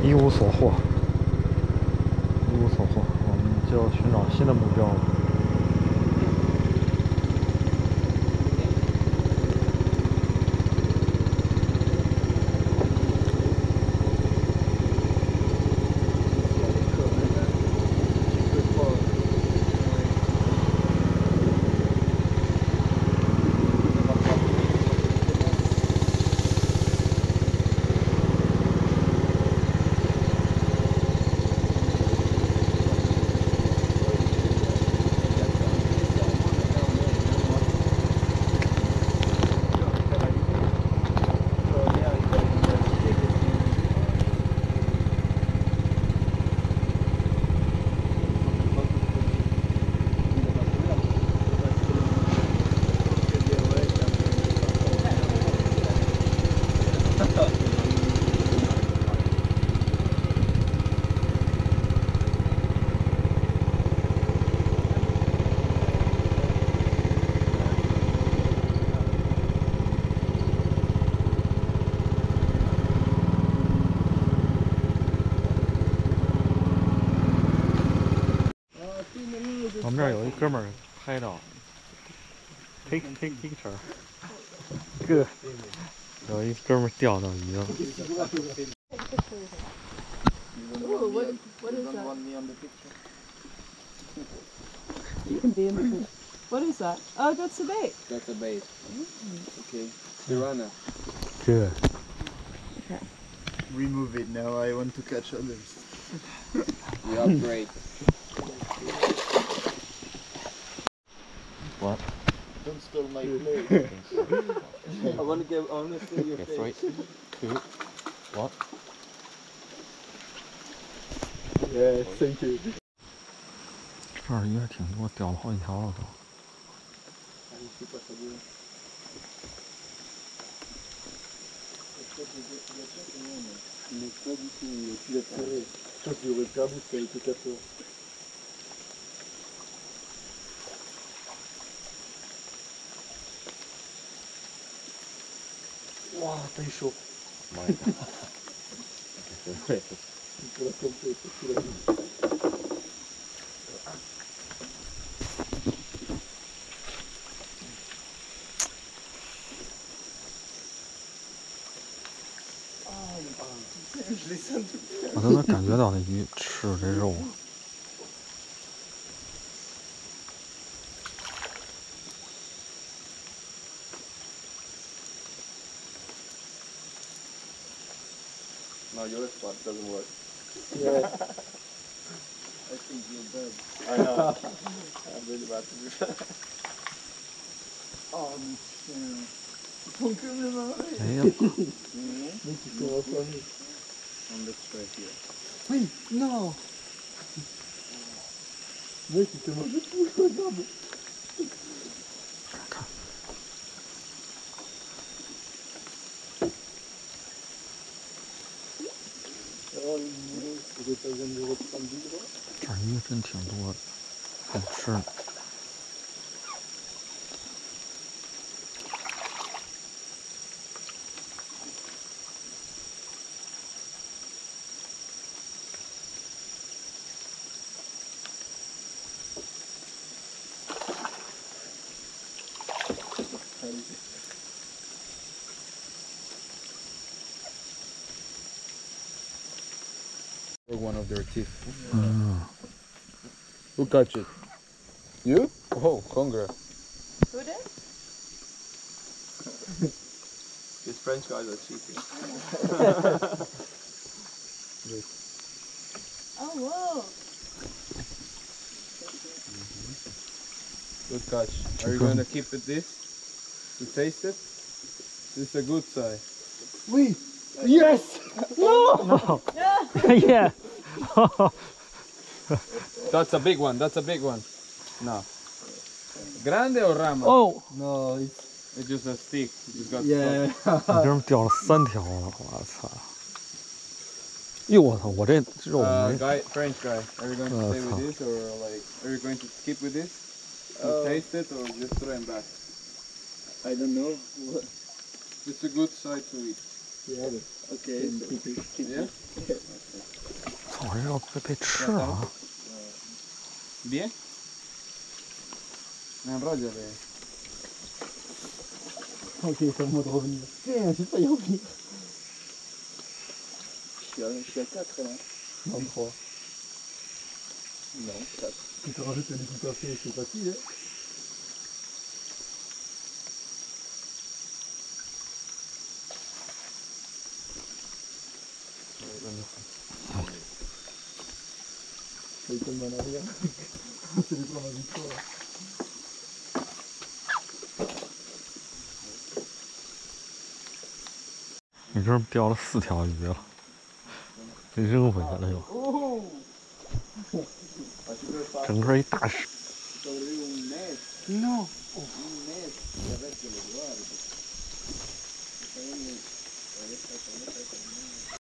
一无所获，一无所获，我们就要寻找新的目标了。我们这儿有一哥们儿拍到 ，take picture， 哥，有一哥们儿钓到鱼了。Ooh, what is that? You can be in the picture. What is that? Oh, that's a bait. That's a bait. Okay. Piranha. Good. Okay. Remove it now, I want to catch others. You upgrade. What? Don't steal my plate. I want to see your Okay, 3, 2, 1。 Yeah, thank you. 这儿鱼还挺多，钓了好几条了都。Je crois que j'aurais perdu si ça a été 4 heures. Waouh, t'as eu chaud. Ouais. Pour la complète, tu l'as vu. Je les sens tout. 我都能感觉到那鱼吃这肉。No, your spot doesn't work. Yeah. I think you're dead. I know. I'm really about to do that. Oh, mais putain. Ils font que mes mains. 哎呀， Mais qui sont affamés. On the tray here. Oui, non. Mec, il te mange tout, regarde. 看， Oh, le boulot, c'est pas besoin de reprendre du gras. 这儿鱼真挺多的，好吃呢。 One of their teeth. 嗯， Who catch it? You? Oh, congrats. Who did? These French guys are cheating. Oh, whoa. Good catch. Are you going to keep it this? To taste it? This is a good side. Oui. Yes. No. Yeah. That's a big one. That's a big one. No. Grande or rama? Oh. No, it's It's just a stick. You just got yeah. 你这儿钓了3条了，我操！哟，我操！我这肉没 guy, French guy. Are you going to Oh, stay with fuck. this or like? Are you going to keep with this? To taste it or just throw him back? I don't know. What? It's a good side to eat. Yeah. Okay. Keep it. Yeah. Okay. 这要被吃啊！ Bien. Enrollale. Ok, c'est le mot de revenir. Putain, j'ai failli revenir. Je suis à 4 là. Non, 3. Non, 4. Tu te rajoutes les tout à fait, c'est facile. Hein. Ça est tellement en arrière. C'est les trois victoires. 你这儿钓了4条鱼了，给扔回去了又，整个一大石。 No.